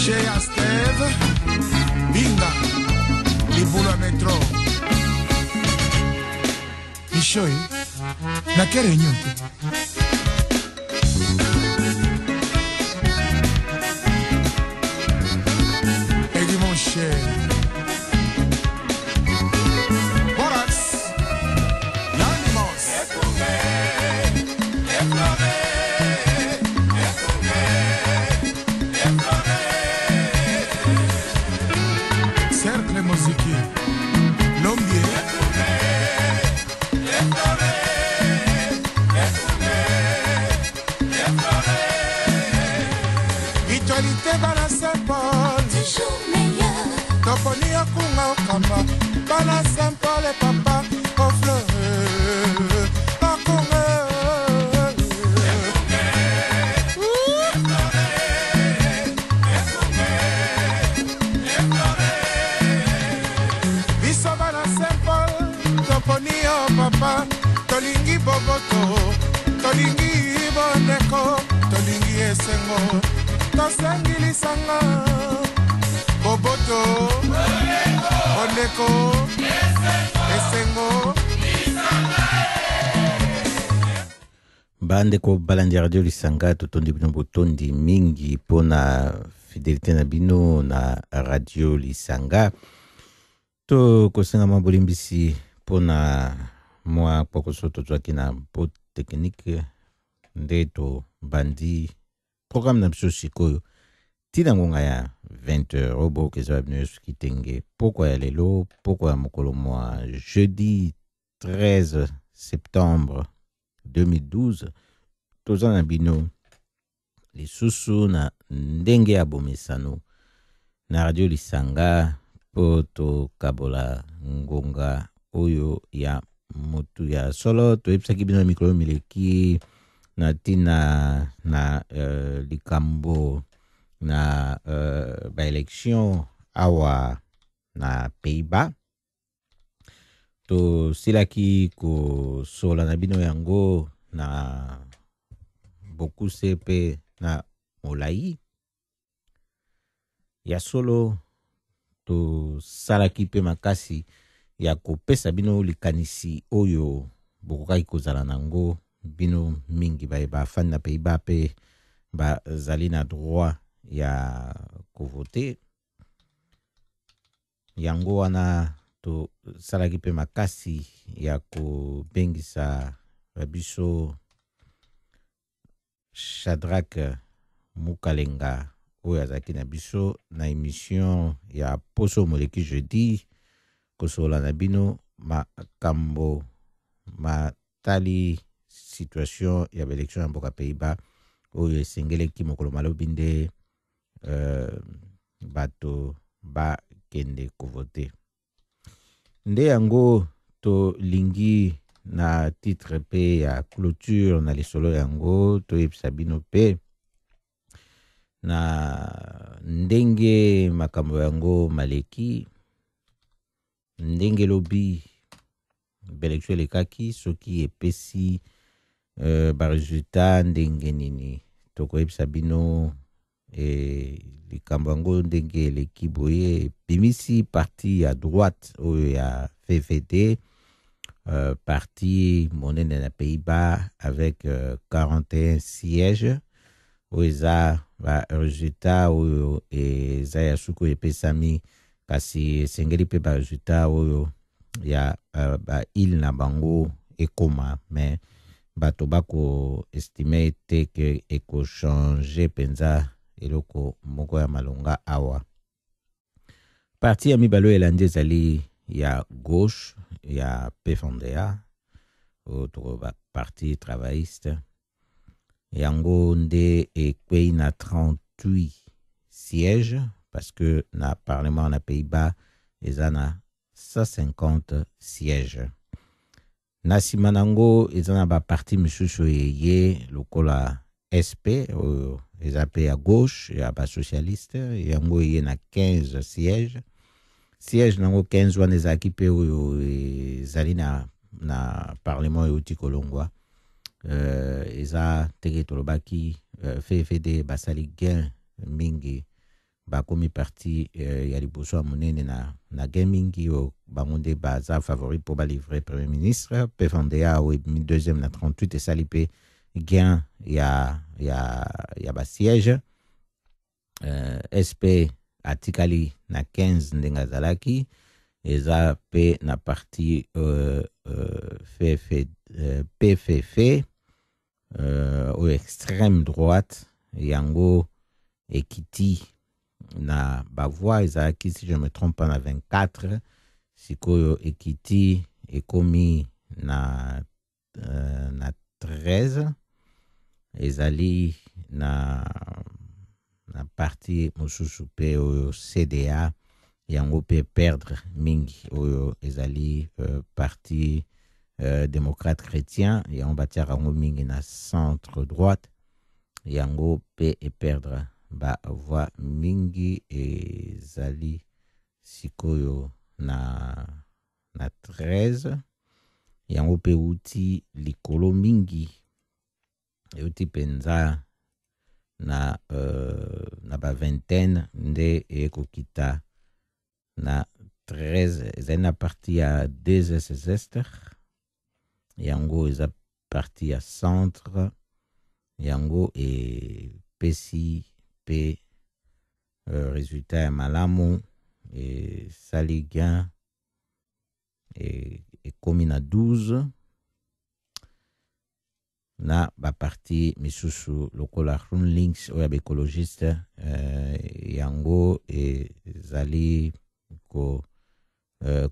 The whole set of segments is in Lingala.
chez Asteve, Binga, Libula Metro. Ishoi, na che réunion? Egui mon cher. Boras, l'animos. Cercle musique, l'ombier. Actualité bana Saint-Paul, toujours meilleur. Toponi akunga okamba, bana Saint-Paul et papa, au fleur, akunga. Biso bana Saint-Paul, Toponi o papa, tolingi boboto, tolingi boneko, tolingi esengo. Tosengilisanga Boboto Oneko Esengo Bandeko balandi radio lisanga totondi bino botondi mingi pona fidélité na bino na radio lisanga to kosenga mabolimbisi pona mwa pokoso tozwaki na po technique ndeto bandi programme na biso sikoyo tina ngonga ya 20h obo kezwa bino suki tenge poko ya lelo poko ya mokolo mwa jeudi 13 septembre 2012 toza na bino lisusu na ndenge ya bomesano na radio lisanga po tokabola ngonga oyo ya motu ya solo toyebisaki bino mikolo mileki na tina na likambo na ba election awa na Pays-Bas to silaki ko sola na bino yango na beaucoup CP na molai ya solo to salaki pe makasi ya kopesa bino likanisi oyo bokokaki kozala nango bino mingi ba fan na Pays-Bas pe ba zali na droit ya kovote yango wana to salaki pe makasi ya kobengisa biso Shadrack Mukalenga oyo azalaki na biso na émission ya Poso Moleki jeudi kosola na bino makambo matali situation ya élection ya mboka Pays-Bas oyo esengeleki mokolo malobi nde bato bakende kovote nde yango to lingi na titre pe ya clôture na lisolo yango toyebisa bino pe na ndenge makambo yango maleki ndenge lobi belection elekaki soki epesi ba resultat ndenge nini tokoyebisa bino likambo yango ndenge eleki boye bimisi parti ya droite oyo ya FVD parti monene na Pays-Bas avec 41 sièges oyo eza ba resultat oyo eza ya suku epesami kasi esengeli pe ba resultat oyo ya ba ile na bango ekoma mais bato bako estime te ke eko changer penza eloko moko ya malonga awa parti ya mibalo elandi ezali ya gauche ya PFNDA autre parti travailliste yango nde ekwei na 38 sièges parce que na parlement na Pays-Bas eza na 150 sièges na sima nango eza na ba parti misusu ye lokola SP eza pe à gauche ya ba socialiste yango ye na 15 sièges nango 15 wana ezalaki pe oyo ezali na parlement euti kolongwa eza teke tolobaki FFD basali gain mingi bakomi parti ya liboso ya monene na gaming oyo bango nde baza favori mpo balivre premier ministre. PFNDA oyo ebimi deuxième na 38 esali mpe gain ya basiège. SP atikali na 15 ndenge azalaki, eza mpe na parti PFF oyo extrême droite, yango ekiti na bavoix ezalaki, si je me trompe pas, na 24, sikoyo ekiti ekomi na 13, ezali na parti mosusu pe oyo CDA yango pe perdre mingi oyo ezali parti démocrate chrétien yango batiaka yango mingi na centre droite, yango pe perdre ba voix mingi ezali sikoyo na 13, yango pe uti likolo mingi euti penza na ba vingtaine nde ekokita na 13, ezali na parti ya DSS yango eza parti ya centre, yango epesi pe résultat ya malamu, esali gain ekomi na 12 na baparti misusu lokola Groen Links oyo ya baecologiste, yango ezali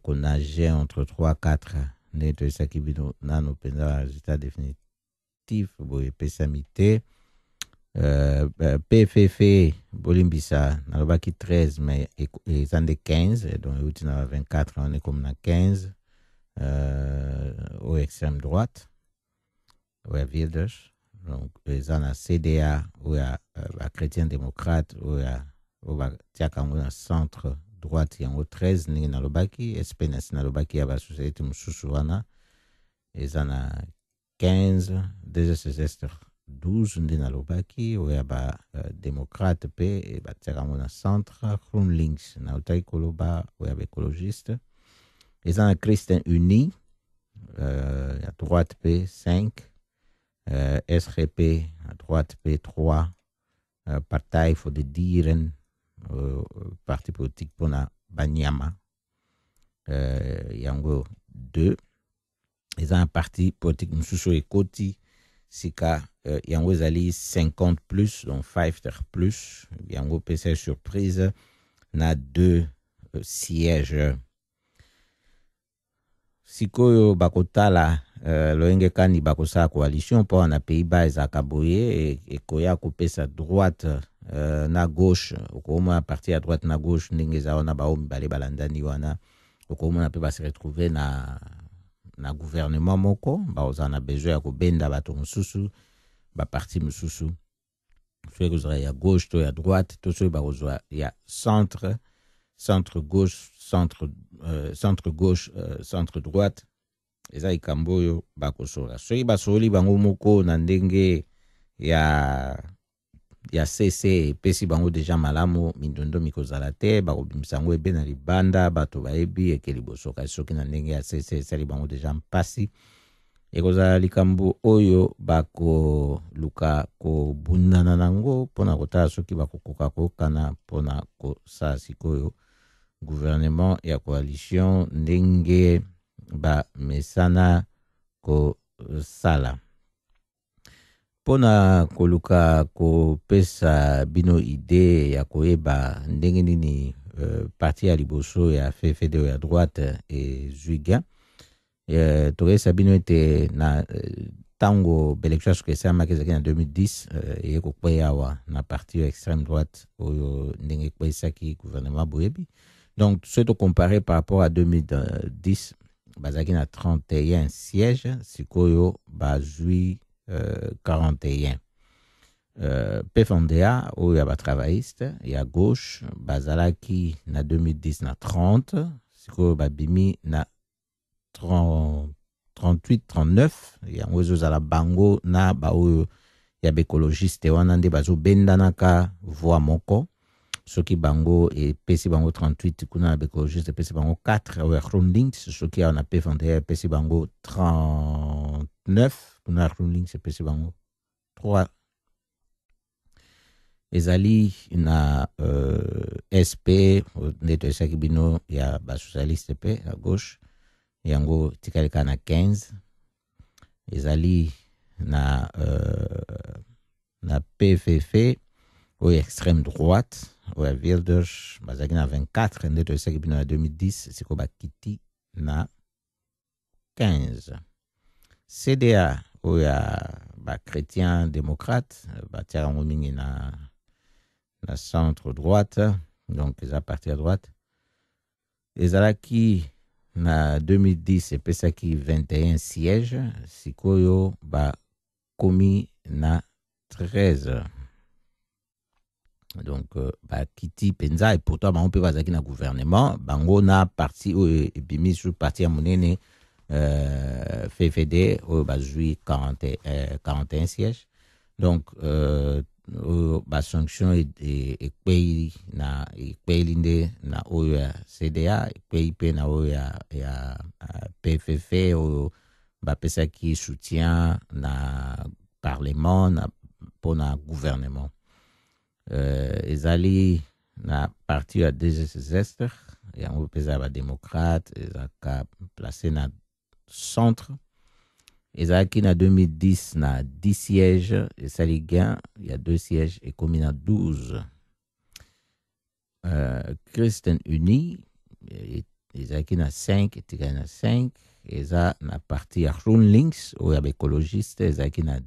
konage entre 3-4 nde toyesaki bino nano mpenza ba résultat définitif boye epesami te. PFF bolimbisa nalobaki 13 mais eza nde 15, donc euti na 24 on est comme na 15 au extrême droite oya Wilders, donc eza na CDA oya chrétien démocrate oya batiaka yango na centre droite yango 13 ndenge nalobaki. SPS nalobaki ya basociété mosusu wana eza na 15, DSS 12 nde nalobaki oya démocrate pe batiaka yango na centre. Groen Links nautaki koloba oya baécologiste, eza na Christian Uni ya droite pe 5, SGP à droite P3, Partij voor de Dieren, parti politique pour na Banyama, yango 2. Ils ont un parti politique Moussousso et Koti, Sika, yango ezali 50 plus, donc 50 plus, yango PC surprise, na 2 sièges. Sikoyo bakotala loenge kani bakosala coalition mpo na Pays-Bas ezaka boye ekoya kopesa droite na gauche, okomona parti ya droite na gauche ndenge eza wana bao mibale balandani wana, okomona mpe base retrouver na gouvernement moko, baoza na besoin ya kobenda bato mosusu baparti mosusu, soki kozala ya gauche to ya droite to soki bakozwa ya centre gauche, centre gauche, centre droite, eza likambo oyo bakosola. Soki basoli bango moko na ndenge ya CC epesi bango deja malamu, mindondo mikozala te, bakobimisa yango ebe na libanda, bato bayebi eke liboso. Kasi soki na ndenge ya CC esali bango deja mpasi, ekozala likambo oyo bakoluka kobundana nango mpona kotala soki bakokoka kokana mpona kosala sikoyo gouvernement ya coalition ndenge bamesana kosala. Mpona koluka kopesa bino ide ya koyeba ndenge nini parti ya liboso ya FFD ya droite ezwiga, tokesa bino ete na tango belection soki esalamaki ezalaki na 2010 eyekokweya awa na parti ya extrême droite oyo ndenge ekweyisaki gouvernement boyebi. Donc, ce to comparé par rapport à 2010, bazaki na 31 sièges, sikoyo bazui 41. PFNDA, ou ya ba travailliste, ya gauche, bazalaki na 2010 na 30, sikoyo babimi na 38, 39, ya mwezo zala bango na ba oyo ya bekologiste wana nde bazo bendanaka voix moko. soki bango epesi bango 38 kuna na baécologiste epesi bango 4 oyo ya groenlinks soki awa na pfnd epesi bango 39 kuna ya groenlinks epesi bango 3 ezali na SP nde toyesaki bino ya basocialiste mpe ya gauche yango tikali kaka na 15 ezali na PFF oyo extrême droite oyo ya Wilders bazalaki na 24 nde toyesaki bino na 2010 sikoyo bakiti na 15 CDA oyo ya bachrétien démocrate batiaka yango mingi na centre droite donc eza parti à droite ezalaki na 2010 epesaki 21 sièges sikoyo bakomi na 13 donc bakiti penza et pourtant bango mpe bazalaki na gouvernement bango na parti oyo ebimi sur parti ya monene FFD oyo bazwi 41 sièges donc basanction ekpeili nde na oyo ya CDA ekpeili mpe na oyo ya PFF oyo bapesaki soutien na parlement mpona gouvernement ezali na parti ya DGSS yango mpenza ya badémocrate ezalaka place na centre ezalaki na 2010 na 10 sièges esali gain ya 2 sièges ekomi na 12 Christian Uni ezalaki na 5 etikali na 5 eza na parti ya groenlinks oyo ya baécologiste ezalaki na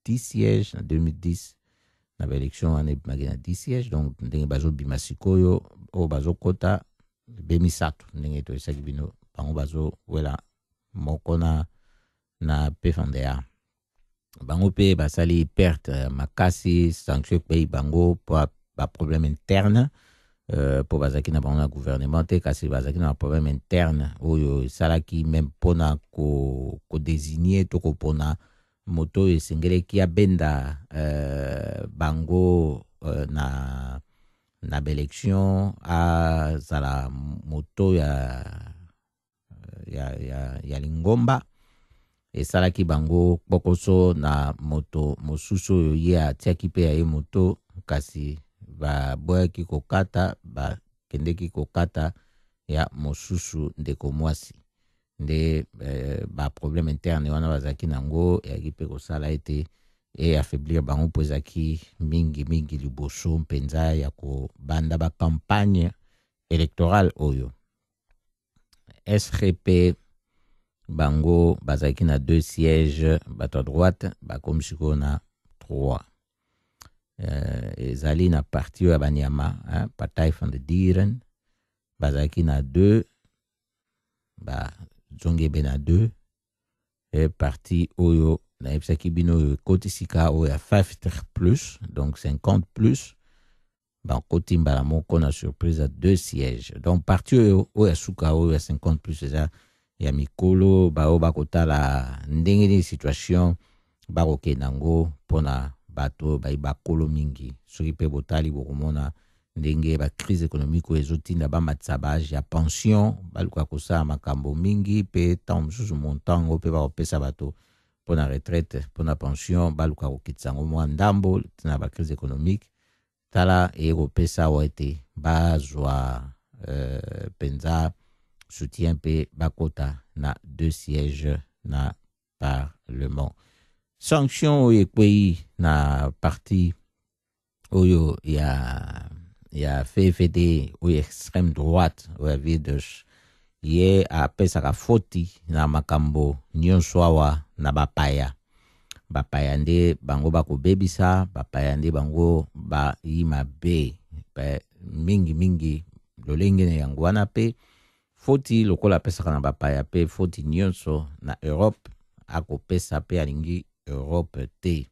10 sièges na 2010 na baélection wana ebimaki na 10 sièges donc ndenge bazobima sikoyo oyo bazokota bemisato ndenge toyesaki bino bango bazowela moko na PFNDA bango mpe basali perte makasi sanction ekpei bango po baproblème interne po bazalaki na bango na gouvernement te kasi bazalaki na baproblème interne oyo esalaki meme mpona kodésigne to kopona moto oyo esengeleki abenda bango na baélection azala moto ya lingomba esalaki bango bokoso na moto mosusu oyo ye atiaki mpe ya ye moto kasi baboyaki kokata bakendeki kokata ya mosusu ndeko mwasi nde baproblème interne wana bazalaki nango eyaki mpe kosala ete affaiblir bango mpo ezalaki mingi liboso mpenza ya kobanda bakampagne électorale oyo SRP bango bazalaki na 2 sièges bato à droite bakomi sikoyo na 3 ezali na parti oyo ya banyama Partij van de Dieren bazalaki na 2 bazongi ebe na 2 parti oyo nayebisaki bino oyo ekotisika oyo ya 50 plus donc 50 plus bakoti mbala moko na surprise à 2 sièges donc parti oyo ya suka oyo ya 50 plus eza ya mikolo bao bakotala ndenge ni situation bakokenda ngo mpona bato bakolo mingi soki mpe botali bokomona ndenge bacrise économique oyo ezotinda bamatisa baage ya pension baluka kosala makambo mingi mpe ntango mosusu montango mpe bakopesa bato mpona retraite mpona pension baluka kokitisa yango mwa ndambo tina bacrise économique tala ekopesa awa ete bazwa penza soutien mpe bakota na 2 sièges na parlement sanction oyo ekwei na parti oyo ya FFD oyo extrême droite oyo ya Wilders ye apesaka foti na makambo nyonso awa na bapaya nde bango bakobebisa bapaya nde bango bayima be mingi lolenge na yango wana mpe foti lokola apesaka na bapaya mpe foti nyonso na Europe akopesa mpe alingi Europe te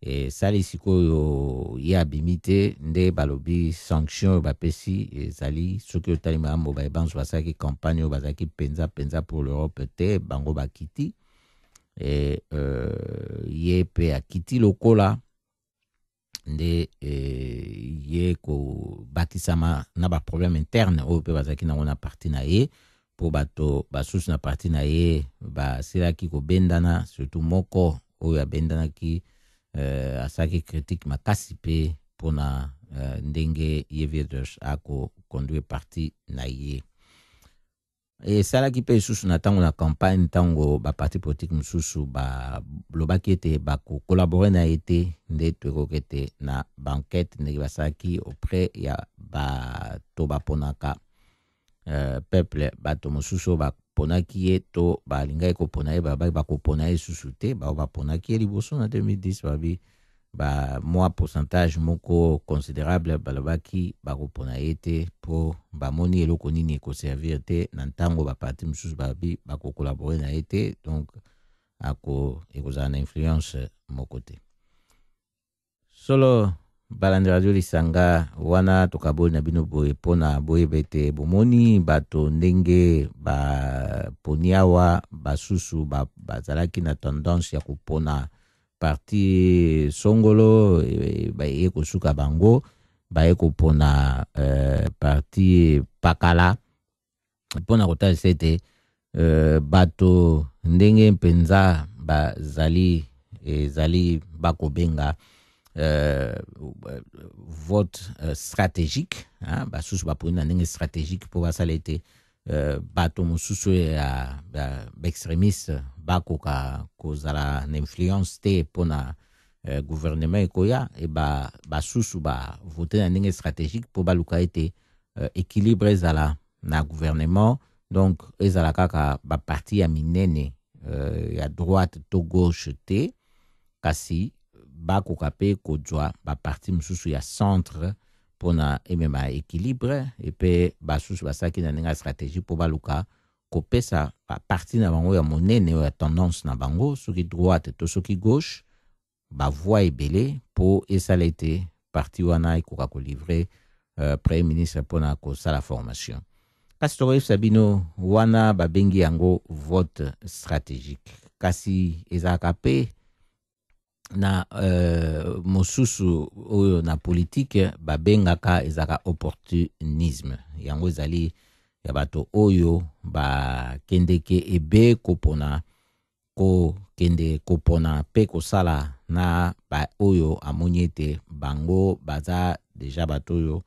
esali sikoyo ye abimi te nde balobi sanction oyo bapesi ezali soki otali makambo bayebanso basalaki campagne oyo bazalaki penza pour l'Europe te bango bakiti ye mpe akiti lokola nde ye kobakisama na baproblème interne oyo mpe bazalaki nango na parti na ye mpo bato basusu na parti na ye basilaki kobendana surtout moko oyo abendanaki asalaki critique makasi mpe mpona ndenge ye Wilders akoconduire parti na ye. Esalaki mpe lisusu na ntango na campagne ntango baparti politique mosusu balobaki ete bakokolabore na ye te nde toyekoki ete na banquete ndenge basalaki auprès ya bato baponaka peuple bato mosusu baponaki ye to balingaki kopona ye babaki bakopona ye lisusu te bao baponaki ye liboso na 2010 babi mwa pourcentage moko considérable balobaki bakopona ye te mpo bamoni eloko nini ekoservir te na ntango baparti mosusu babi bakokolabore na ye te donc ekozala na influence moko te. Solo balandi radio lisanga wana tokaboli na bino boye mpona boyeba ete bomoni bato ndenge baponi awa basusu bazalaki na tendance ya kopona parti songolo baye kosuka bango baye kopona parti pakala mpona kotalisa ete bato ndenge mpenza ezali bakobenga vote stratégique basusu baponi na ndenge stratégique mpo basala ete bato mosusu ya baextrémiste bakoka kozala na influence te mpona gouvernement ekoya e basusu bavote na ndenge stratégique mpo baluka ete équilibre ezala na gouvernement donc ezala kaka baparti ya minene ya droite to gauche te kasi bakoka mpe kozwa baparti mosusu ya centre mpona emema équilibre epe basusu basalaki na ndenge ya stratégie mpo baluka kopesa baparti na bango ya monene oyo ya tendance na bango soki droite to soki gauche bavoi ebele mpo esala ete parti wana ekoka kolivre premier ministre mpona kosala formation. Kasi tokoyebisa bino wana babengi yango vote stratégique kasi ezalaka mpe na mosusu oyo na politique babengaka ezalaka opportunisme yango ezali ya bato oyo bakendeke ebe kopona mpe kosala na ba oyo amoni ete bango baza deja bato oyo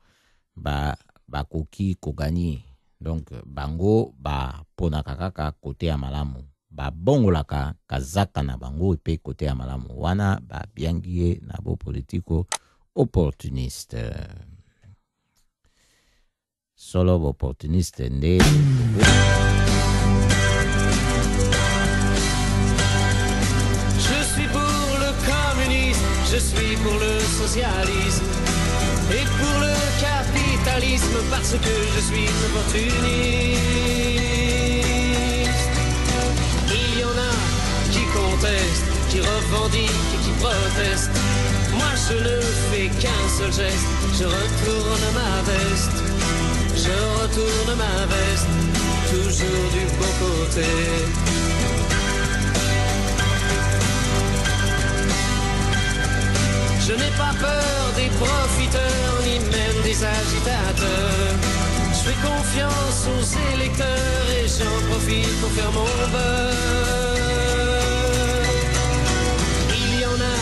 bakoki koganye donc bango baponaka kaka kote ya malamu babongolaka kazaka na bango epe kote ya malamu wana babiangi ye na bopolitiko opportuniste solo opportuniste nde Je suis pour le communisme, je suis pour le socialisme et pour le capitalisme parce que je suis opportuniste. Il y en a qui contestent, qui revendiquent et qui protestent. Moi je ne fais qu'un seul geste, je retourne ma veste. Je retourne ma veste, toujours du bon côté. Je n'ai pas peur des profiteurs, ni même des agitateurs. Je fais confiance aux électeurs et j'en profite pour faire mon beurre. Il y en a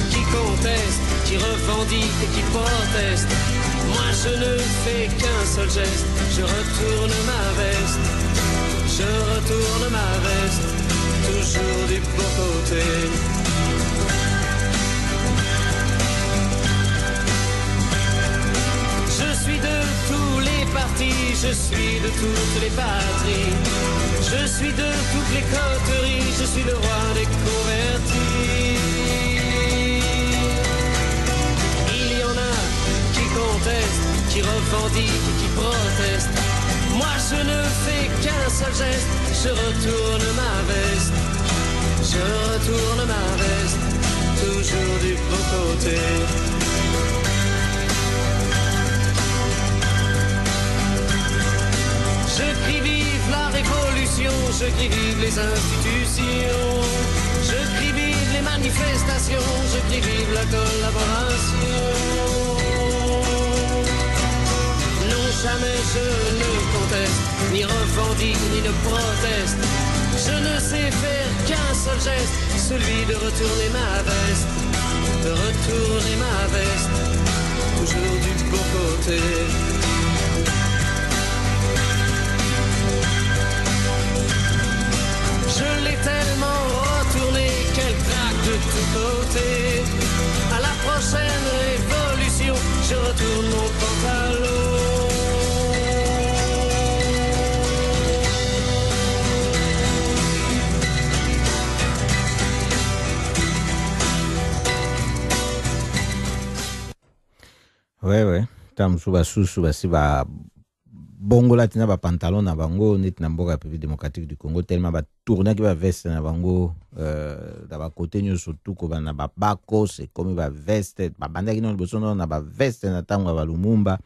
qui contestent, qui revendiquent et qui protestent. Moi je ne fais qu'un seul geste, je retourne ma veste. Je retourne ma veste, toujours du bon côté. Je suis de tous les partis, je suis de toutes les patries. Je suis de toutes les coteries, je suis le roi des convertis. Il y en a qui contestent, qui revendiquent et qui protestent. Moi je ne fais qu'un seul geste, je retourne ma veste. Je retourne ma veste, toujours du bon côté. Je crie vive la révolution, je crie vive les institutions, je crie vive les manifestation, je crie vive la collaboration. Non, jamais je ne conteste, ni revendique, ni ne proteste. Je ne sais faire qu'un seul geste, celui de retourner ma veste, de retourner ma veste, toujours du bon côté. Je l'ai tellement retourné qu'elle craque de tous côtés. À la prochaine révolution, je retourne mon pantalon. Ouais. Tamusu basusu basi ba bongo la tina ba pantalon na bango net na mboka République démocratique du Congo tellement ba tourner ki ba veste na bango da ba côté nyo surtout ko ba na ba bako c'est comme ba veste ba banda ki no liboso na ba veste na tango ba Lumumba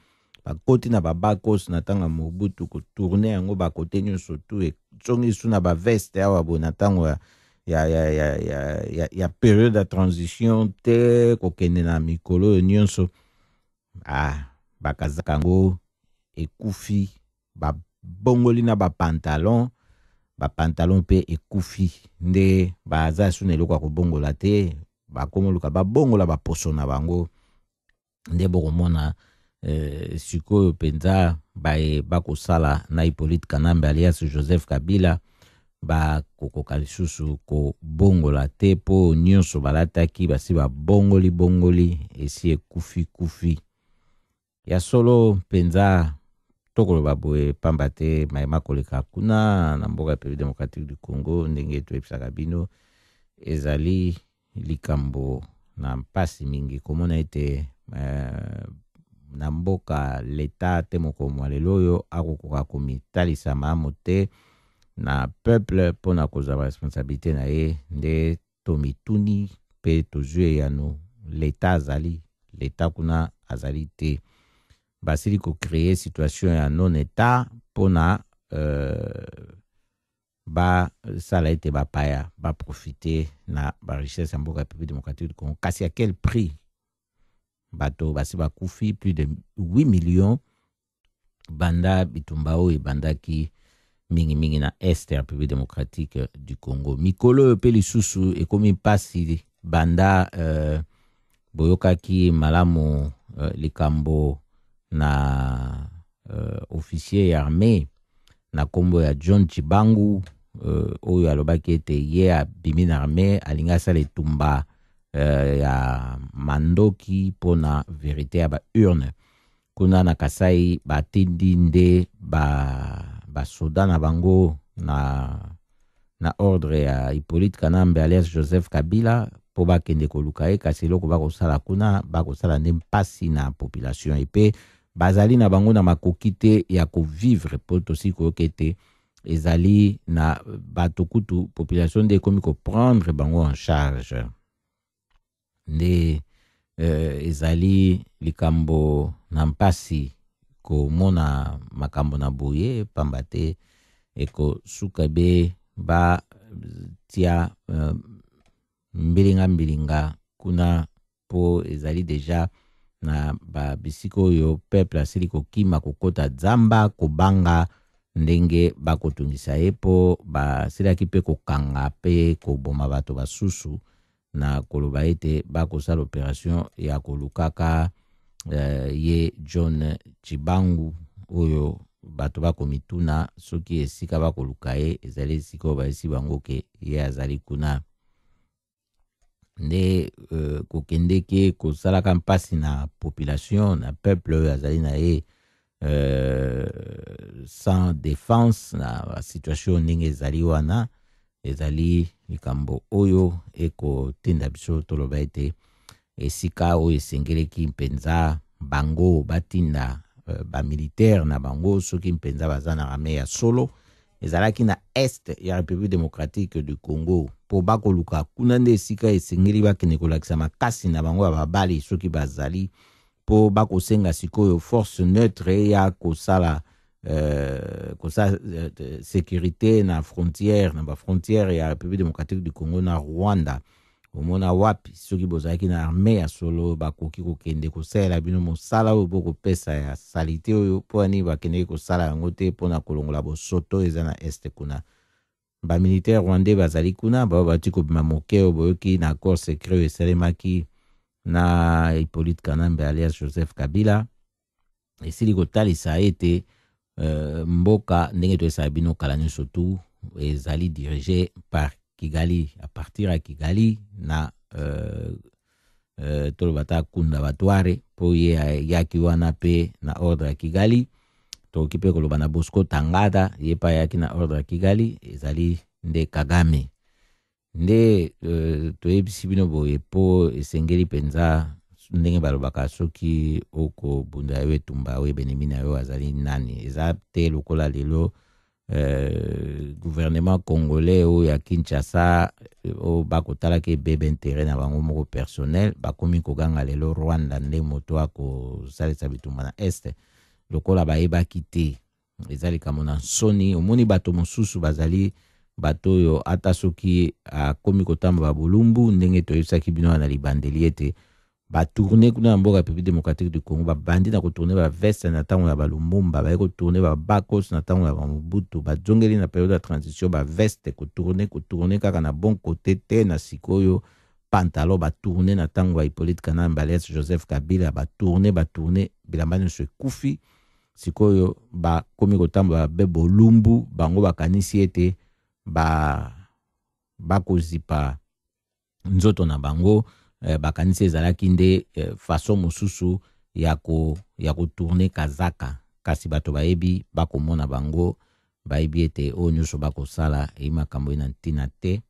ba côté na ba bako na tango Mobutu ko tourner yango ba côté nyo surtout e tsongi su na ba veste awa bo na tango ya période de transition te ko kende na mikolo nyonso bakazakango ekufi ba bongoli na ba pantalon pe ekufi nde baza sune lokwa ko bongola te ba komoluka ba bongola ba poso na bango nde bokomona sikoyo penza ba kosala na Hippolyte Kanambe alias Joseph Kabila ba kokoka lisusu ko bongola te po nyonso balataki basi ba bongoli esi ekufi ya solo penza tokoloba boye pamba te mayema koleka kuna na mboka République démocratique du Congo ndenge toyebisaka bino ezali likambo na mpasi mingi komona ete na mboka leta te moko mwa lelo oyo akokoka komitalisa maamo te na peuple mpona kozwa responsabilité na ye nde tomituni mpe tozwi yano leta azali leta kuna azali te basili ko créer situation ya non état pona ba sala ete ba paya ba profiter na ba richesse ya mboka République démocratique du Congo kasi à quel prix bato basi ba kufi plus de 8 millions banda bitumbao e banda ki mingi na est ya République démocratique du Congo mikolo pe lisusu e komi pasi banda boyokaki malamu likambo na officier armé na kombo ya John Chibangu oyo alobaki ete ye abimi na armé alinga sala etumba ya mandoki pona vérité ya ba urne kuna na Kasai batindi nde ba soda na bango na ordre ya Hippolyte Kanambe alias Joseph Kabila po bakende koluka ye kasi eloko bakosala kuna bakosala nde mpasi na population epe bazali na bango na makoki te ya kovivre po tosi koyoka ete ezali na bato kutu population nde ekomi koprendre bango en charge nde ezali likambo na mpasi komona makambo na boye pamba te ekosuka be ba tia mbilinga kuna po ezali deja na ba bisiko yo peuple asili kokima kokota zamba kobanga ndenge bakotungisa epo basilaki pe kokanga pe koboma bato basusu na koloba ete bakosala opération ya kolukaka ye John Chibangu oyo bato bakomituna soki esika bakoluka ye ezali esika oyo baesi bango ke ye azali kuna nde kokendeke kosalaka mpasi na population na peuple oyo azali na ye sans défense na situation ndenge ezali wana ezali likambo oyo ekotinda biso toloba ete esika oyo esengeleki mpenza bango batinda bamilitaire na bango soki mpenza baza na armée ya solo ezalaki na est ya République démocratique du Congo po bakoluka kuna nde esika esengeli bakende kolakisa makasi na bango ya babali soki bazali po bakosenga sikoyo force neutre ya kosala sécurité na frontière na ba frontière ya République démocratique du Congo na Rwanda omona wapi soki bozalaki na armée ya solo bakoki kokende kosalela bino mosala oyo bokopesa ya salite oyo mpo ani bakendeki kosala yango te mpona kolongola bosoto eza na este kuna. Bamilitaire rwandais bazali kuna bao bati kobima moke oyo boyoki na accord secret oyo esalemaki na Hippolyte Kanambe alias Joseph Kabila esili kotalisa ete mboka ndenge toyesala bino kala nyonso tu ezali dirigé par Kigali, à partir à Kigali na tolobata kunda batware po ye yaki wana pe na ordre ya Kigali to kipe koloba na Bosco Tangada ye pa yaki na ordre ya Kigali ezali nde Kagame nde toyebisi bino boye po esengeli penza ndenge balobaka soki oko bunda yo etumba yo ebenemi na yo azali nani eza te lokola lelo gouvernement congolais ou ya Kinshasa o bakotala ke bebe intérêt na bango moko personnel bakomi koganga lelo Rwanda nde moto ako salisa bitumba na este lokola bayebaki te ezali kamona soni omoni bato mosusu bazali bato yo ata soki akomi kotamba bulumbu ndenge toyebisaki bino na libandeli ete ba tourner kuna mboka République démocratique du Congo ba bandi na ko tourner ba veste na tango ya balumumba ba ko tourner ba bakos na tango ya Mobutu ba jongeli na période de transition ba veste ko tourner kaka na bon côté te na sikoyo pantalon ba tourner na tango ya Hippolyte Kanambe alias Joseph Kabila ba tourner bilamba nyonso ekufi sikoyo ba komi kotamba be bolumbu bango bakanisi ete ba kozipa nzoto na bango bakanisi ezalaki nde façon mosusu ya kotourne kazaka kasi bato bayebi bakomona bango bayebi ete oyo nyonso bakosala makambo na ntina te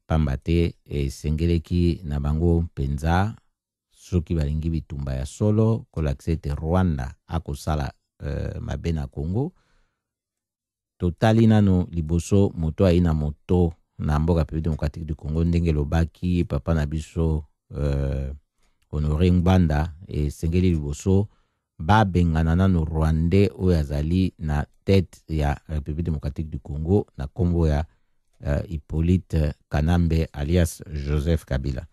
pamba te esengeleki na bango mpenza soki balingi bitumba ya solo kolakisa ete Rwanda akosala mabe na Congo totali nano liboso moto ayi na moto na mboka République démocratique du Congo ndenge lobaki papa na biso Honoré Ngbanda esengeli liboso babengana nano Rwandais oyo azali na tête ya République démocratique du Congo na kombo ya Hippolyte Kanambe alias Joseph Kabila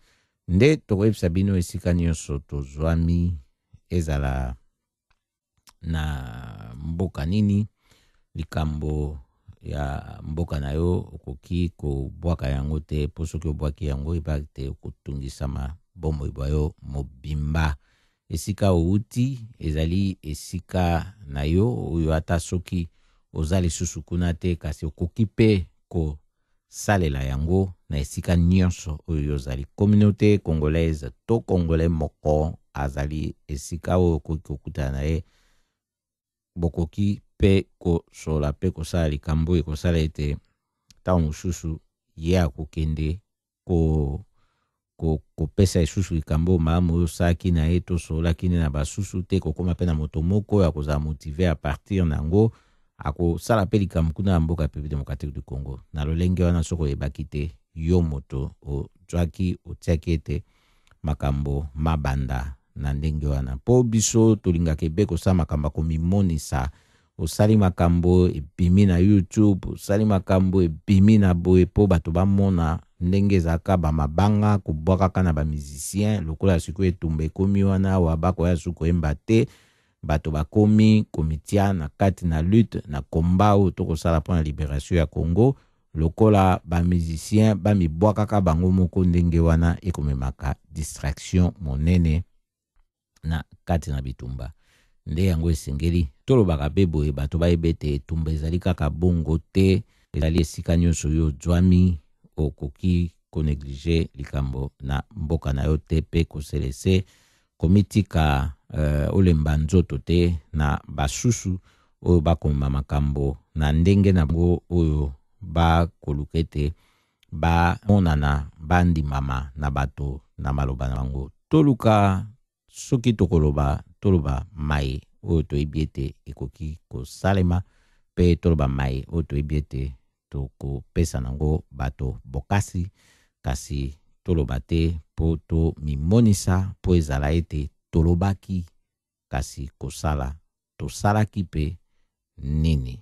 nde tokoyebisa bino esika nyonso tozwami ezala na mboka nini likambo ya mboka na yo okoki kobwaka yango te po soki obwaki yango eba te kotungisama bombo ibayo mobimba esika outi ezali esika na yo oyo ata soki ozali susu kuna te kasi okoki pe ko salela yango na esika nyonso oyo ozali communauté congolaise to congolais moko azali esika oyo okoki kokutana na ye bokoki pe kosola pe kosala likambo ekosala ete ntango mosusu ye akokende kopesa lisusu likambo malamu oyo osalaki na ye tosolaki nde na basusu te kokóma mpe na moto moko oyo akozala motive a partir na yango akosala mpe likambo kuna na mboka République démocratique du Congo na lolenge wana soki oyebaki te yo moto ozwaki otiaki ete makambo mabanda na ndenge wana po biso tolingaka ebe kosala makambo komimonisa osali makambo ebimi na YouTube osali makambo ebimi na boye po bato bamona ndenge ezalaka bamabanga kobwakaka na bamusicien lokola sikoyo etumba ekomi wana awa bakoya suku koyemba te bato bakomi komitia na kati na lutte na komba oyo tokosala mpona libération ya Congo lokola bamusicien bamibwakaka bango moko ndenge wana ekomemaka distraction monene na kati na bitumba nde yango esengeli tolobaka pe boye bato bayebe ete etumba ezali kaka bongo te ezali esika nyonso yo ozwami okoki koneglige likambo na mboka na yo te pe koselese komitika olemba nzoto te na basusu oyo bakomema makambo na ndenge na bango oyo bakoluka ete bamonana bandimama na bato na maloba na bango toluka soki toloba mai oyo toyebi ete ekoki kosalema pe toloba mai oyo toyebi ete tokopesa nango bato bokasi kasi toloba te po tomimonisa po ezala ete tolobaki kasi kosala tosalaki pe nini.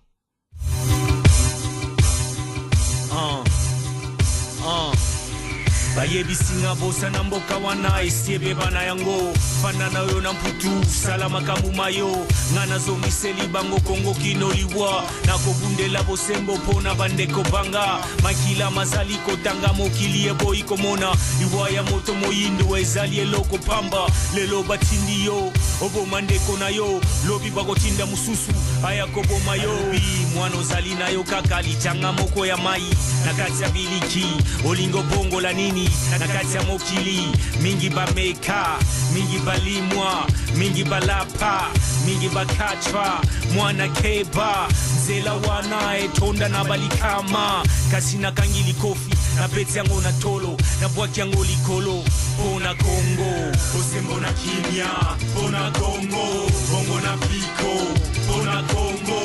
bayebisinga bosa na mboka wana esiebe bana yango fanda na yo na mputu salama kamumayo ngana zongiseli bango kongo kinoliwa nakobundela bosembo pona bandeko banga makila mazali kotanga mokili ebo ikomona iwa ya moto moyindo ezali eloko pamba lelo batindi yo obo mandeko na yo lobi bakotinda mususu aya koboma yo mwana ozali na yo kaka lichanga moko ya mai nakati ya biliki olingo bongo la nini nakati ya mokili mingi bameka mingi balimwa mingi balapa mingi bakachwa mwana keba zela wana etonda na balikama kasi na kangili kofi na peti yango na tolo na bwaki yango likolo pona Kongo osembo na kimia pona Kongo bongo na piko pona Kongo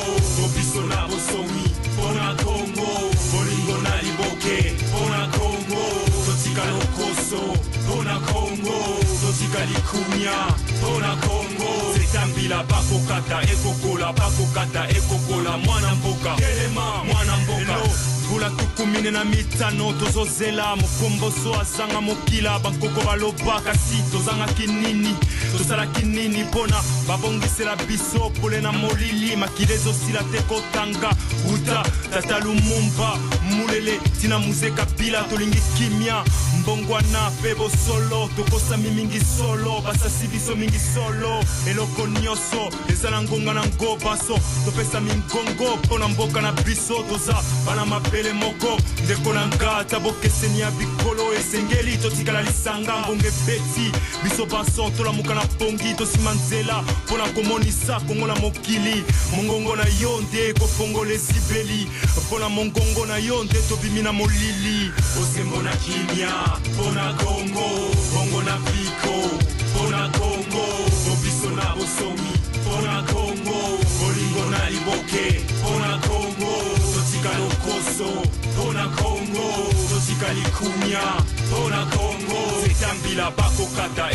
opiso na bosomi pona Kongo bolingo na liboke pona Kongo totika lokoso pona Kongo totika likumia pona Kongo zetambila bakokata ekokola mwana mboka kelema mwana mboka Bula tukumine na mitano tozozela mukomboso asanga mokila bankoko baloba kasi tozanga kinini tozala kinini pona babongisela biso pole na molili makilezo sila teko tanga uta tata Lumumba mulele tina muzeka pila tolingi kimia mbongwana pebo solo tokosami mingi solo basasi biso mingi solo eloko nyoso ezala ngonga na ngobaso topesa mingongo pona mboka na biso toza bana mapele moko ndeko na ngata bokeseni ya bikolo esengeli totikala lisanga ngonge beti biso baso tolamuka na pongi tosimanzela pona komonisa kongo na mokili mongongo na yo nde kofongola esibeli pona mongongo na yo nde tobimi na molili osembo na kimia pona Kongo bongo na piko pona Kongo obiso na bosomi pona Kongo bolingo na liboke pona Kongo totika lokoso pona Kongo totika likumia pona Kongo zetambila bakokata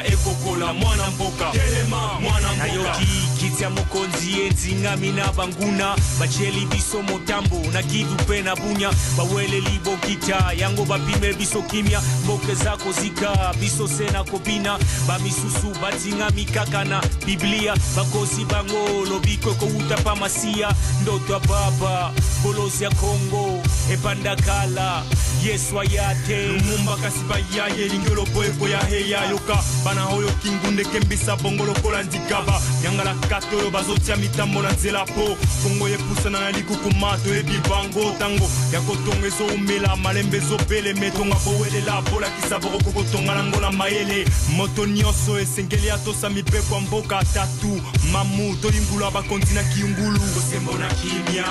ekokola mwana mboka kelema mwana mboka nayoki kitia mokonzi enzinga mina banguna bacheli biso motambo na kidu pena bunya bawele libo kita yango bapime biso kimia mboke zako zika biso sena kobina bamisusu batinga mikaka na Biblia bakosi bango lobiko ko utapa masia ndoto baba bolosi ya Kongo epandakala Yesu ayate Lumumba kasiba yaye lingelo boyeko ya heya yoka bana hoyo kingunde kembisa bongolo kola ndikaba yangala kato yo bazotia mitambo na nzela po Kongo yepusana na likukumato ebibango tango yakotongezo umela malembezo bele metonga bowelela bola kisaboko kokotonga nango na mayele moto nyoso esengeli atosa mipeko mboka tatu mamu tolimbula bakontina kiungulu osembo na kimia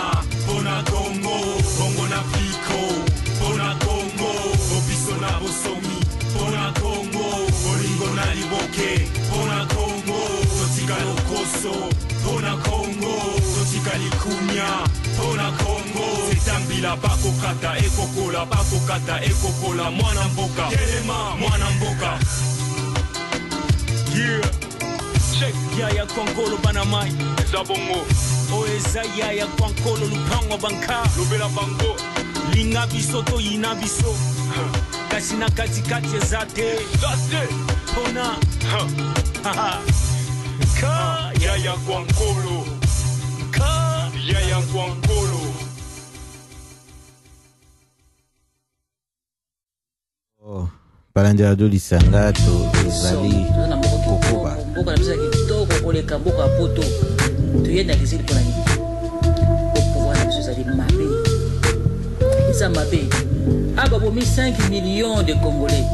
pona Kongo bongo na piko pona Kongo obiso na bosomi pona Kongo bolingo na liboke pona Kongo totika lokoso pona Kongo totika likumia pona Kongo zetambila bakokata ekokola mwana mboka kelema mwana mboka yeah check yaya kwankolo banamai zabongo oeza yaya kwankolo lupango banka lobela bango linga biso to yina biso kasi na katikati ezate pona ka yaya kwankolo ka yaya kwankolo Palanjado lisanga to ezali kokoba mboka na bisa kitoko koleka mboka poto tuyenda kisili pona ni pouvoir na biso ezali mabe eza mabe aba bomi 5 millions de Congolais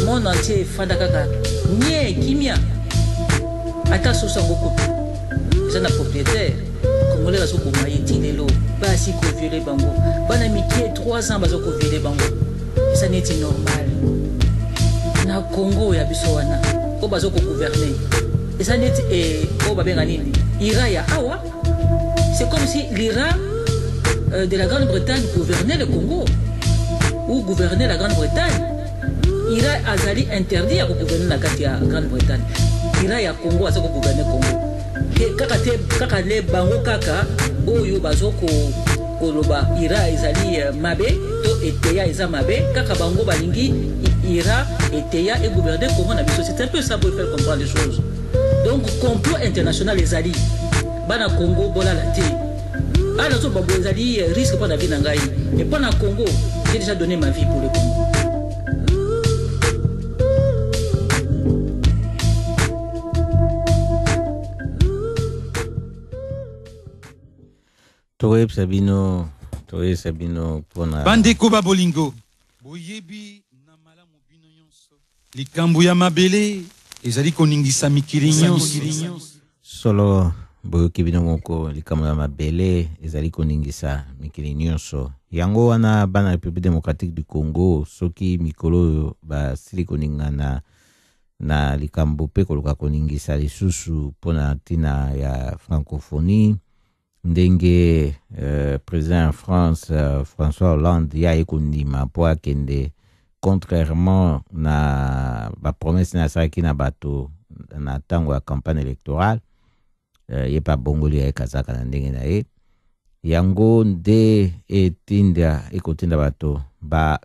monde entier fanda kaka nye kimia ata sosa ngoko eza na propriétaire Congolais bazo koma yeti lelo basi ko violer bango bana mikie 3 ans bazo ko violer bango ça n'est pas normal na Congo ya biso wana ko bazo ko gouverner et ça n'est ko babenga nini ira ya awa c'est comme si l'Iran de la Grande-Bretagne gouvernait le Congo ou gouvernait la Grande-Bretagne. Ira azali interdit à gouverner la Grande-Bretagne. Ira ya Congo azo gouverner Congo. Kaka le bango kaka oyo bazoko koloba ira ezali mabe to eteya eza mabe kaka bango balingi ira eteya et gouverner Congo na biso. C'est un peu ça pour faire comprendre les choses. Donc complot international ezali bana Congo bola la té ana to babo ezali risque pour la vie na ngai et pour na Congo j'ai déjà donné ma vie pour le Congo. Toye Sabino pona bandeko babolingo boyebi na malamu bino nyonso likambo ya mabele ezali koningisa mikili nyonso solo boyoki bino moko likambo ya mabele ezali koningisa mikili nyonso yango wana bana République démocratique du Congo soki mikolo basili koningana na likambo pe koluka koningisa lisusu pona tina ya francophonie ndenge président France François Hollande ya ekondima po akende contrairement na ba promesse na saki na bato na tango ya campagne électorale ye pa bongoli ya kazaka na ndenge na ye yango nde etinda ekotinda bato ba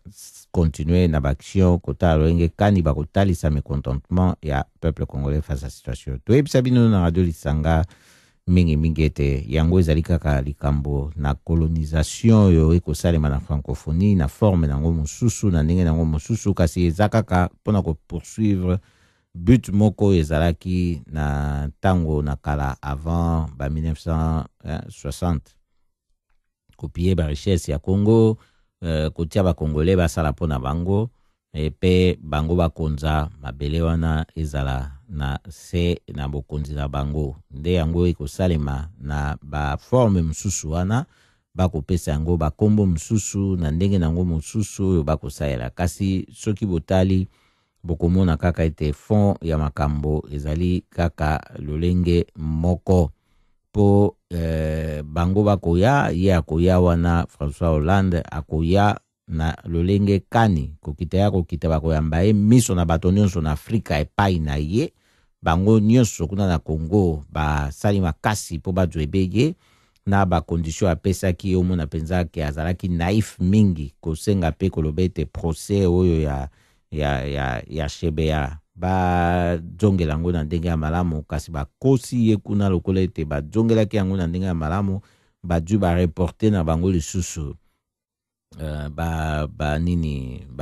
continuer na action kota loenge kani ba kotalisa mécontentement ya peuple congolais face à situation to ebisa bino na radio Lisanga mingi ete yango ezali kaka likambo na colonisation yo ekosalema na francophonie na forme nango mosusu na ndenge nango mosusu kasi eza kaka mpona poursuivre but moko ezalaki na tango na kala avant ba 1960 kopie ba richesse ya Congo kotia ba congolais basala mpona bango pe bango bakonza mabele wana ezala na se na bokonzi na bango nde yango ekosalema na ba forme msusu wana bakopesa yango bakombo msusu na ndenge nango mosusu oyo bakosalela kasi soki botali bokomona kaka ete fond ya makambo ezali kaka lolenge moko po bango bakoya ye akoya wana François Hollande akoya na lolenge kani kokita bakoyamba ye miso na bato nyonso na Afrika epai na ye bango nyonso kuna na Congo basali makasi po bazwa ebeye na bakondition apesaki omona penza ke azalaki naif mingi kosenga pe koloba ete procès oyo ya Shebea bazongela yango na ndenge ya malamu kasi bakosi ye kuna lokola ete bazongelaki yango na ndenge ya malamu badu bareporte na bango lisusu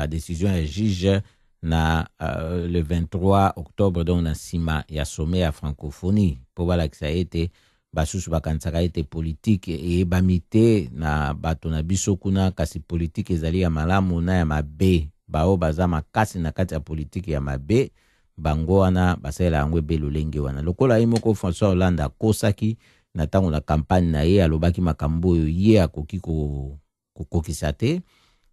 décision ya juge na le 23 octobre donc na sima ya sommet ya francophonie po balakisa ete basusu bakanisaka ete politique eyebami te na bato na biso kuna kasi politique ezali ya malamu na ya mabe bao baza makasi na kati ya politique ya mabe bango wana basalela yango ebe lolenge wana lokola ye moko François Hollande akosaki na tango na campagne na ye alobaki makambo oyo ye akoki kokokisa te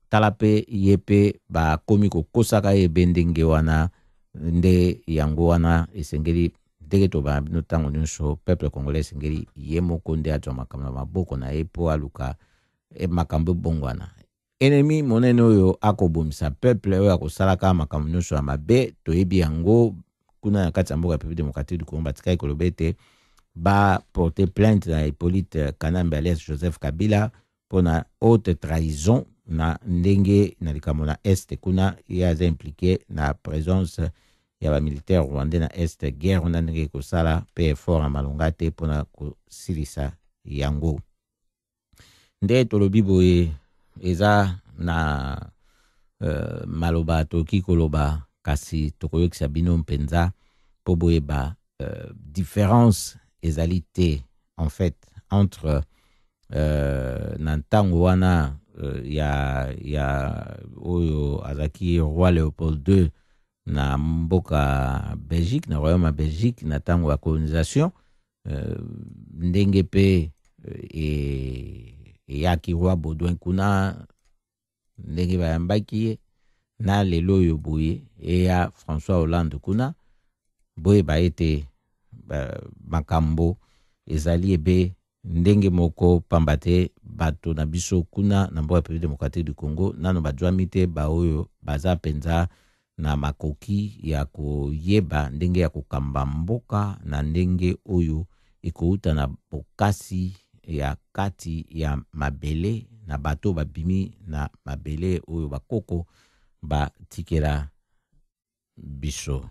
tala pe ye pe bakomi kokosaka ye ndenge wana nde yango wana esengeli ndenge toba bino tango nyonso peuple congolais esengeli ye moko nde atwa makambo na maboko na ye po aluka makambo bongo wana ennemi monene oyo akobomisa peuple oyo akosalaka makambo nyonso ya mabe toyebi yango kuna na kati ya mboka ya République démocratique du Congo batikaki koloba ete porter plainte na Hippolyte Kanambe alias Joseph Kabila pona haute trahison na ndenge na likambo na este kuna ye aza impliqué na présence ya ba militaire rwandais na este guerre na ndenge kosala pe effort na malonga te pona kosilisa yango nde tolobi boye eza na maloba toki koloba kasi tokoyokisa bino mpenza po boyeba différence ezali te en fait entre na ntango wana ya oyo azaki roi Léopold II na mboka Belgique na royaume ya Belgique na tango ya colonisation ndenge pe eyaki roi Baudouin kuna ndenge bayambaki ye na lelo oyo boye eya François Hollande kuna boye baete makambo ezali ebe ndenge moko pamba te bato na biso kuna na mboka ya République démocratique du Congo nano bajwami te baoyo baza penza na makoki ya koyeba ndenge ya kokamba mboka na ndenge oyo ekouta na bokasi ya kati ya mabele na bato babimi na mabele oyo bakoko ba tikela biso.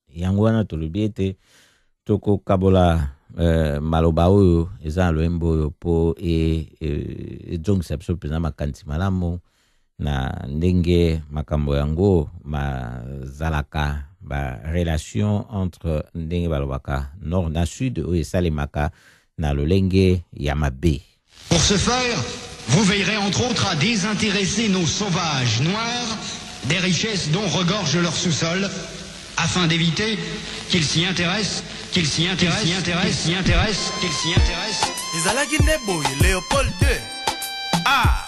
Yango wana tolobi ete toko kabola maloba oyo eza loembo oyo po ejongisa biso pena makanisi malamu na ndenge makambo yango mazalaka ba relation entre ndenge balobaka nord na sud oyo esalemaka na lolenge ya mabe. Pour ce faire, vous veillerez entre autres à désintéresser nos sauvages noirs des richesses dont regorge leur sous-sol, afin d'éviter qu'ils s'y intéressent, qu'ils s'y intéressent, qu'ils s'y intéressent, qu'ils s'y intéressent, qu'ils s'y intéressent. Ezalaki neboy Léopold II. Ah!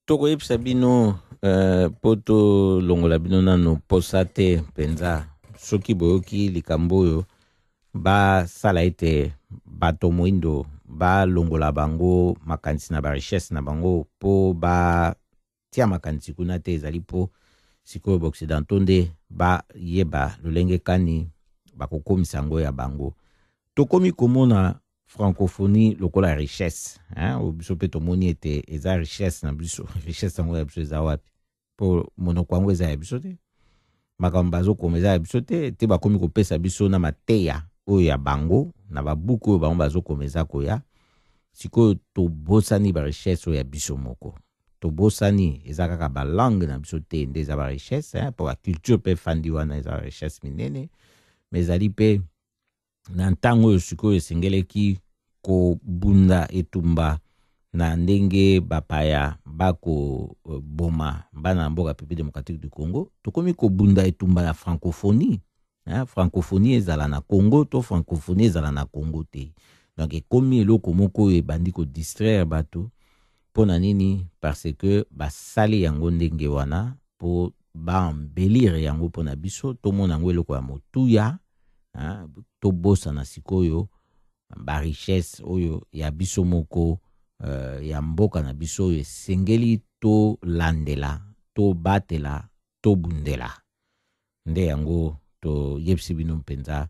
Toko yepsa bino poto longola bino nano posate penza soki boyoki likambo oyo ba sala ete bato moindo ba longola bango makanisi na ba richesse na bango po ba tia makanisi kuna te ezali po sikoyo boccidentaux nde ba yeba lolenge kani bakokomisa ngo ya bango. Tokomi komona francophonie lokola richesse, biso pe tomoni ete eza richesse na biso, richesse yango ya biso eza wapi po monoko yango eza ya biso te, makambo bazokoma eza ya biso te, te bakomi kopesa biso na mateya oyo ya bango na babuku oyo bango bazokoma eza koya. Sikoyo tobosani ba richesse oyo ya biso moko, tobosani eza kaka ba langue na biso te nde eza ba richesse, po ba culture pe fandi wana eza ba richesse minene, mais ezali pe na ntango oyo sikoyo esengeleki kobunda etumba na ndenge bapaya bako boma bana mboka pepe démocratique du Congo, tokomi kobunda etumba na francophonie. Francophonie ezala na Congo to francophonie ezala na Congo te. Donc ekomi eloko moko ebandi ko distraire bato pona nini, parce que basali yango ndenge wana po ba embellir yango pona biso tomona yango eloko ya motuya. To bosa na sikoyo ba richesse oyo ya biso moko ya mboka na biso oyo esengeli to landela, to batela, to bundela. Nde yango to yepsi bino mpenza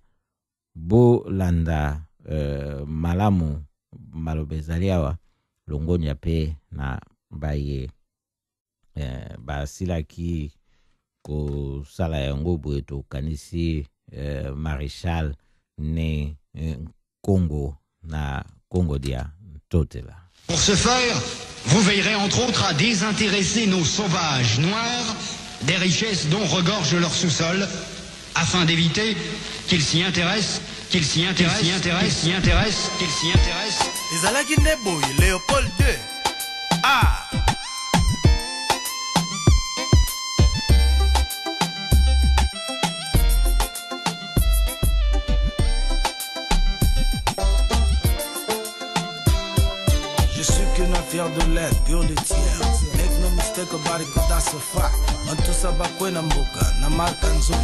bo landa malamu maloba ezali awa longonya pe na baye basilaki kosala yango boye tokanisi Maréchal né Congo na Congo dia totela. Pour ce faire, vous veillerez entre autres à désintéresser nos sauvages noirs des richesses dont regorge leur sous-sol, afin d'éviter qu'ils s'y intéressent, qu'ils s'y intéressent, qu'ils s'y intéressent, qu'ils s'y intéressent, qu'ils s'y intéressent. Ezalaki neboy Léopold II. Ah! Fier de l'aide, pure de tiers. Make no mistake about it, cause that's a fact. On tout ça bakwe na mboka, na marka nzuri.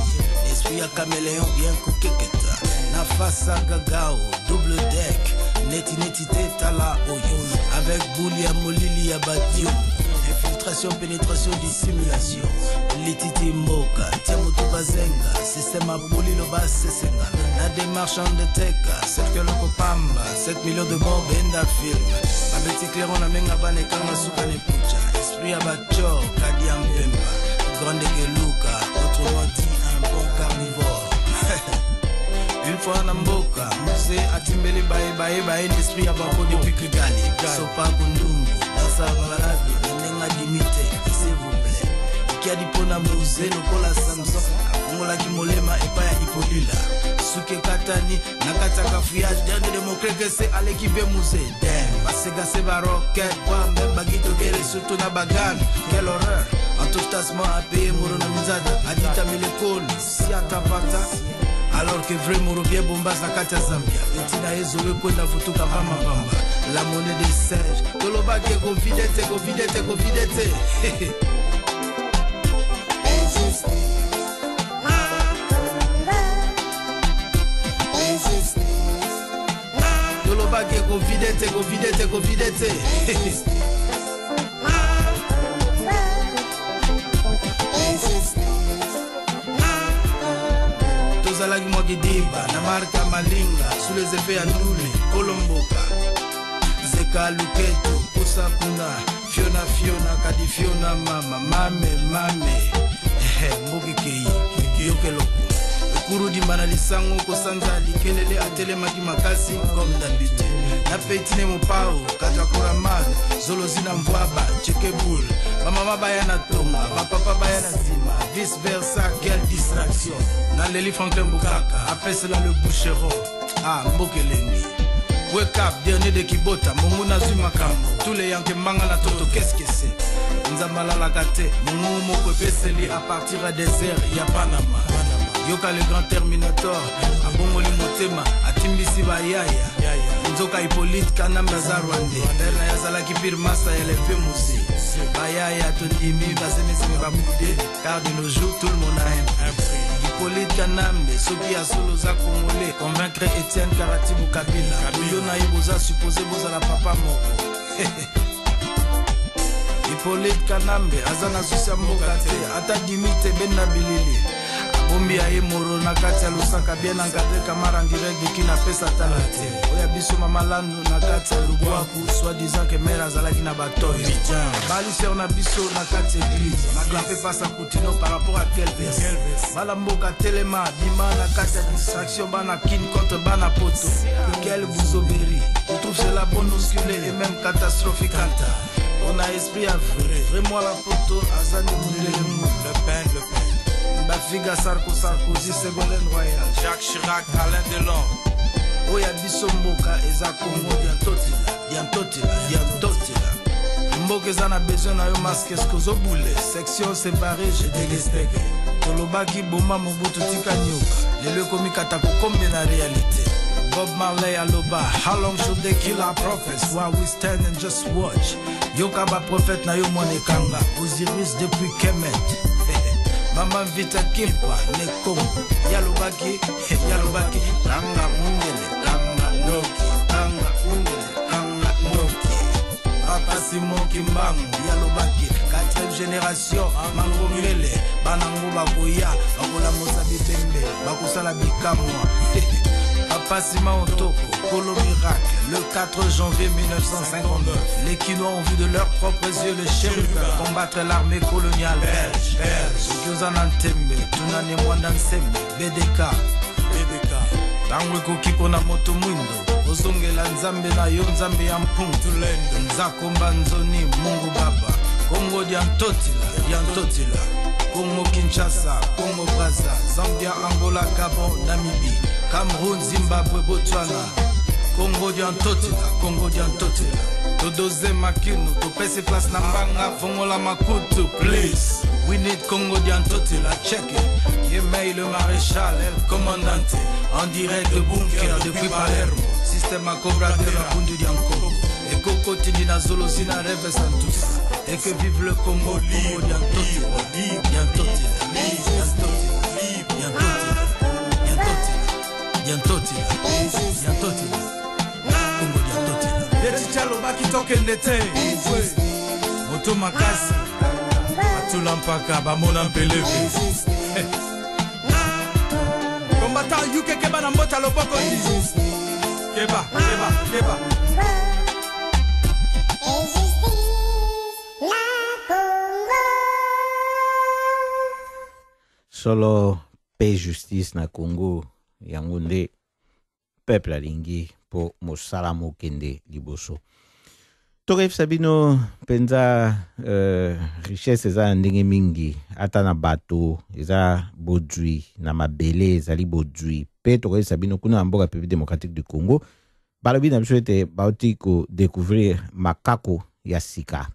Esprit ya caméléon, bien kukeketa. Na face à gagao, double deck. Neti teta la oyo. Avec bouli ya molili ya badio. Infiltration, pénétration, dissimulation. Lititi mboka, tia moto bazenga. Système à bouli lo bas sesenga. La démarche en deteka. Cercle loko pamba. 7 millions de morts, benda film. Abeti clairon na menga bane kanga suka ne pucha. Esprit à bacho, kadi mpemba. Grande que Luca, autrement dit un bon carnivore. Une fois na mboka, muse atimbeli bae l'esprit à bako depuis Kigali. Sopa kundungu, dansa barabi, nenga dimite, s'il vous plaît. Kia dipona muse, lokola Samson, afungola kimolema epa ya Hipolila. Suke katani, nakata kafouillage, dernier de mon que c'est à l'équipe muse. Damn, basega se va rocket, même bagito guerre, surtout na bagan. Quelle horreur, en tout tassement à payer Morono Mizada, Adita Melekol, si atapata. Alors que vraiment revient Bombas na kata Zambia. Etina ezowe kwenda vutuka mama bamba. La monnaie de Serge. Toloba ke confidete. Toloba ke confidete. azalaki mwa kidiba na marka malinga sous les effets ya ndule kolomboka zeka luketo pusa kuna fiona kadi fiona mama mame mboki kei yokeloko ekuru dimana lisango kosanza likelele atelemaki makasi comme d'habitude na petine mopao katakora man zolo zina mvwaba chekebul bamama baya na tonga bapapa baya na nsima vice versa quelle distraction na leli Franklin Bukaka apesela le boucheron mbokelengi wake up dernier de kibota mungu nazwi makambo tous les yanke manga na toto qu'est-ce que c'est nzambalalaka te mungu moko epeseli à partir ya désert ya Panama yoka le grand terminator abongoli motema atimbisi bayaya nzoka Hippolyte Kanambe aza rwande terna yazalaki pire masa ya lefe musi bayaya tondimi basemeseme babude car de nos jours tout le monde a un prix Hippolyte Kanambe soki ya solo za congolais convaincre Etienne Karati Bukabila yo na ye boza supposé bozala papa moko Hippolyte Kanambe aza na susi ya mboka te ata dimite benda bilili bombi aye moro na kati ya lusaka bien encadré kamara en direct de kina pesa tala te oya biso mama landu na kati ya lubwaku soi-disant que mère azalaki na batoyo baliseur na biso na kati église maglampe pasa kutino par rapport à quel verset bala mboka telema bima na kati ya distraction bana kin contre bana poto quel bouzoberi on trouve cela bon osculé et même catastrophique on a esprit à vrai vraiment la photo azani le pain Bafiga Sarkozy, Ségolène Royal, Jacques Chirac, Alain Delon. Oya biso mboka eza Congo diantotila. Mboka eza na besoin na yo masque skozobule. Section séparée, je délesteke. Tolobaki boma mobutu tika nyoka. Lelo komi katako kombe na réalité. Bob Marley aloba, how long should they kill our prophets while we stand and just watch? Yoka ba prophète na yo monekanga. Osiris depuis Kemet. Mama vita kimpa ne Kongo yalobaki kanga mungele kanga noki Papa Simon Kimbangu yalobaki 4e génération mangomele banango bakoya bakola mosabi pembe bakosala bikamwa Papa Simon Otoko Kolo Miracle le 4 janvier 1959 les Kinois ont vu de leurs propres yeux les chérubins combattre l'armée coloniale belge Kiozana Ntembe Tunane Mwanda Nsembe BDK tango ekoki mpona moto mwindo ozongela nzambe na yo nzambe ya mpungu nzakomba nzoni mungu baba Congo diantotila Congo Kinshasa Congo Brazza Zambia Angola Gabon Namibie Cameroun Zimbabwe Botswana Congo diantotila todoze makinu topesi place na mbanga vongola makutu please we need Congo diantotila check it Yemei le maréchal el commandante en direct de bunker depuis Palermo système à Cobra de la Bundu Dianko et Coco Tindina Zolo Zina Rêve Santus et que vive le Congo diantotila Congo diantotila Yeti chalo baki toke ndete moto makasi atula mpaka bamona mpelevi combattant yuke keba na mbota loboko keba solo paix justice na Congo yango nde peuple alingi po mosala mokende liboso tokayebisa bino mpenza richesse eza na ndenge mingi ata na bato eza bodwi na mabele ezali bodwi mpe tokayebisa bino kuna na mboka République démocratique du Congo balobi na biso ete bauti kodécouvrir makako ya sika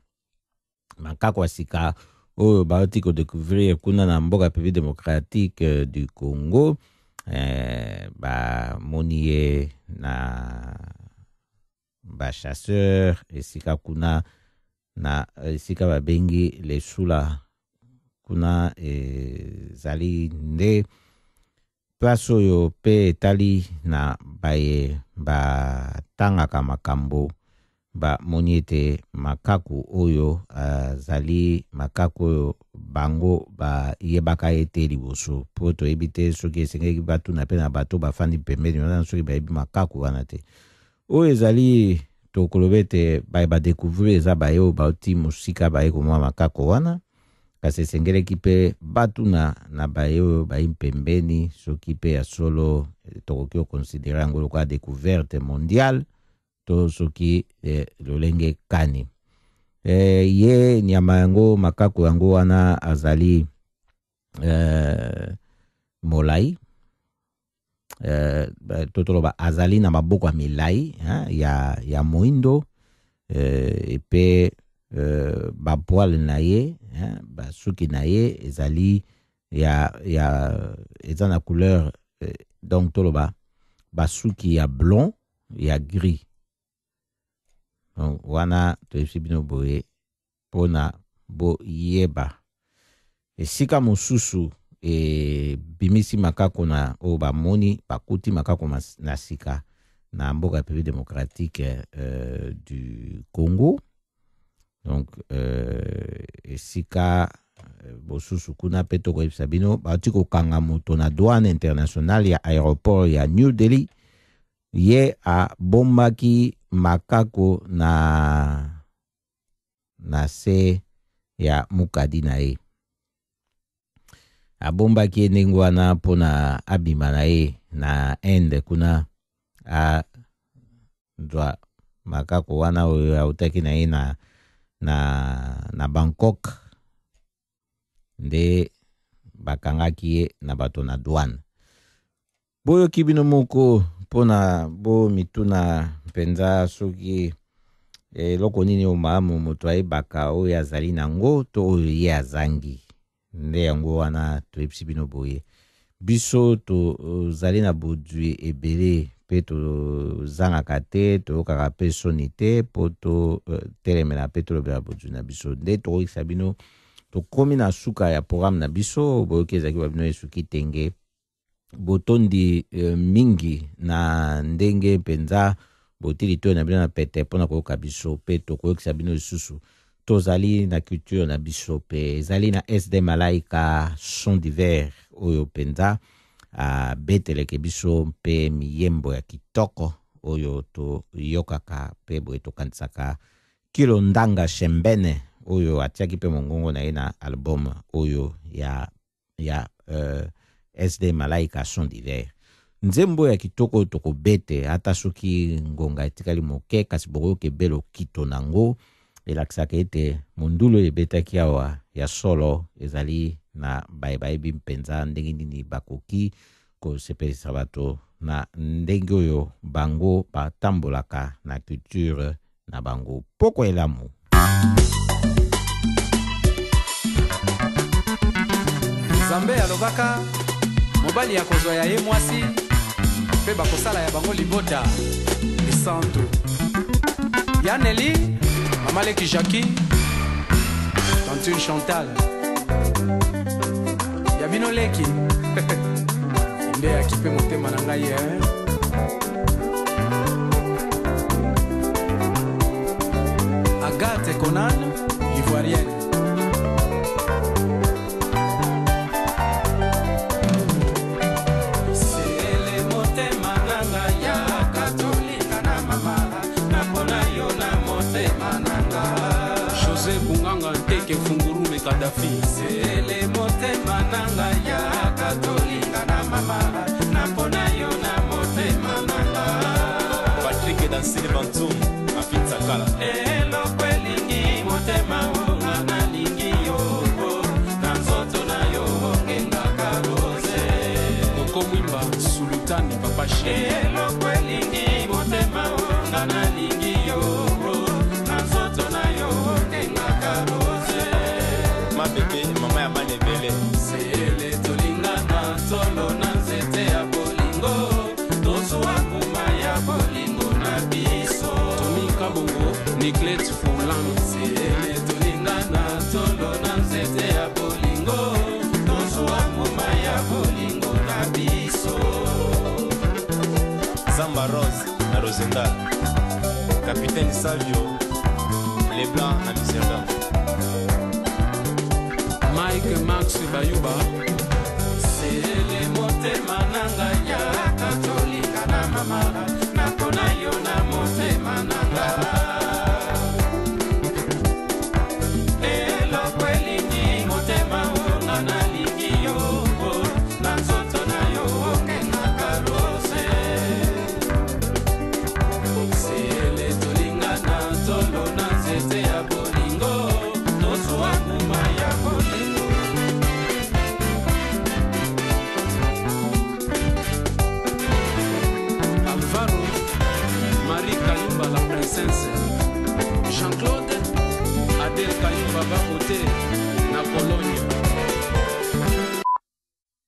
oyo bauti kodécouvrir kuna na mboka République démocratique du Congo bamoni ye na bachasseur esika kuna na esika babengi lesula kuna ezali nde place oyo mpe etali na baye batangaka makambo ba moni ete makaku oyo azali makaku oyo bango ba yebaka ete liboso po toyebi te soki esengeli batuna mpe na bato bafandi pembeni wana soki bayebi makaku wana te oyo ezali tokoloba ete badécouvrir eza baye oyo bauti mosika baye komwa makaku wana kasi esengeleki mpe batuna na baye oyo bayi pembeni soki mpe ya solo tokoki okonsidere yango lokola découverte mondiale to soki lolenge kani ye nyama yango makaku yango wana azali molai totoloba azali na maboko ya milai ya moindo epe bapoile na ye basuki na ye ezali eza na couleur donc toloba basuki ya blond ya gris donc wana toyebisi bino boye mpona boyeba esika mosusu bimisi makaku na oyo bamoni bakuti makaku na sika na mboka ya République démocratique du Congo donc esika bosusu kuna mpe tokoyebisa bino bauti kokanga moto na douane internationale ya aéroport ya New Delhi ye abombaki makaku na se ya mukadi na ye abombaki ndenge wana mpona abima na ye na Inde kuna ndwa makaku wana oyo autaki na ye na Bangkok nde bakangaki ye na bato na douane boyoki bino moko mpona bo mituna mpenza soki eloko nini oyo malamu moto ayebaka oyo azali nango to oyo ye azangi nde yango wana toyebisi bino boye biso tozali na bodwi ebele mpe tozangaka te toyokaka mpe soni te mpo totelemela mpe tolobela bodwi na biso nde tokoyebisa bino tokomi na suka ya programme na biso boyoki ezalaki babino esuki tenge botondi mingi na ndenge mpenza botili to na bino na pete mpona koyoka biso mpe tokoyokisa bino lisusu tozali na culture na biso mpe ezali na SD Malaika son divers oyo mpenza beteleke biso mpe miyembo ya kitoko oyo toyokaka mpe boye tokanisaka Kilo Ndanga Shembene oyo atiaki mpe mongongo na ye na album oyo ya SD Malaika son divers nzembo ya kitoko tokobete ata soki ngonga etikali moke kasi bokoyoka ebelo kito nango elakisaka ete mondulu ebetaki awa ya solo ezali na bayebi mpenza ndenge nini bakoki kosepelisa bato na ndenge oyo bango batambolaka na culture na bango poko elamu Nzambe alobaka mobali ya kozwa ya ye mwasi mpe bakosala ya bango libota lisantu Yaneli Mamaleki Jackie Tantine Chantal Yabino Leki Nde akipe motema na ngai Agathe Conan Ivoirienne Fungurume Kadhafi Sele motema nanga ya katolika na mama napona yo na motema nanga Patrick Dansini Bantum Afita Kala Elo kwelingi motema unga na lingi yo na nzoto na yo ngenga karoze Koko Mwimba Sultani Papa She Elo kwelingi motema unga na lingi yo na nzoto na yo ngenga karoze Bebe mama ya bane bele Sele tolingana solo na nzete ya bolingo Tozuwa kuma ya bolingo na biso Tomika bongo Niklet Fulan Sele tolingana solo na nzete ya bolingo Tozuwa kuma ya bolingo na biso Zamba Rose na Rosendal Capitaine Savio, les blancs à Amsterdam. Mike Max Bayuba. C'est les motema nanga ya katolika na mama napona yo na motema nanga. Elo kweli ni motema ona na lingi yo na nzoto na yo okena karose. Sele tolingana tolo na nzete ya bolingo tozuwa nguma ya bolingo. Alvaro, Marie Kayumba la princesse, Jean-Claude, Adèle Kayumba Bakote.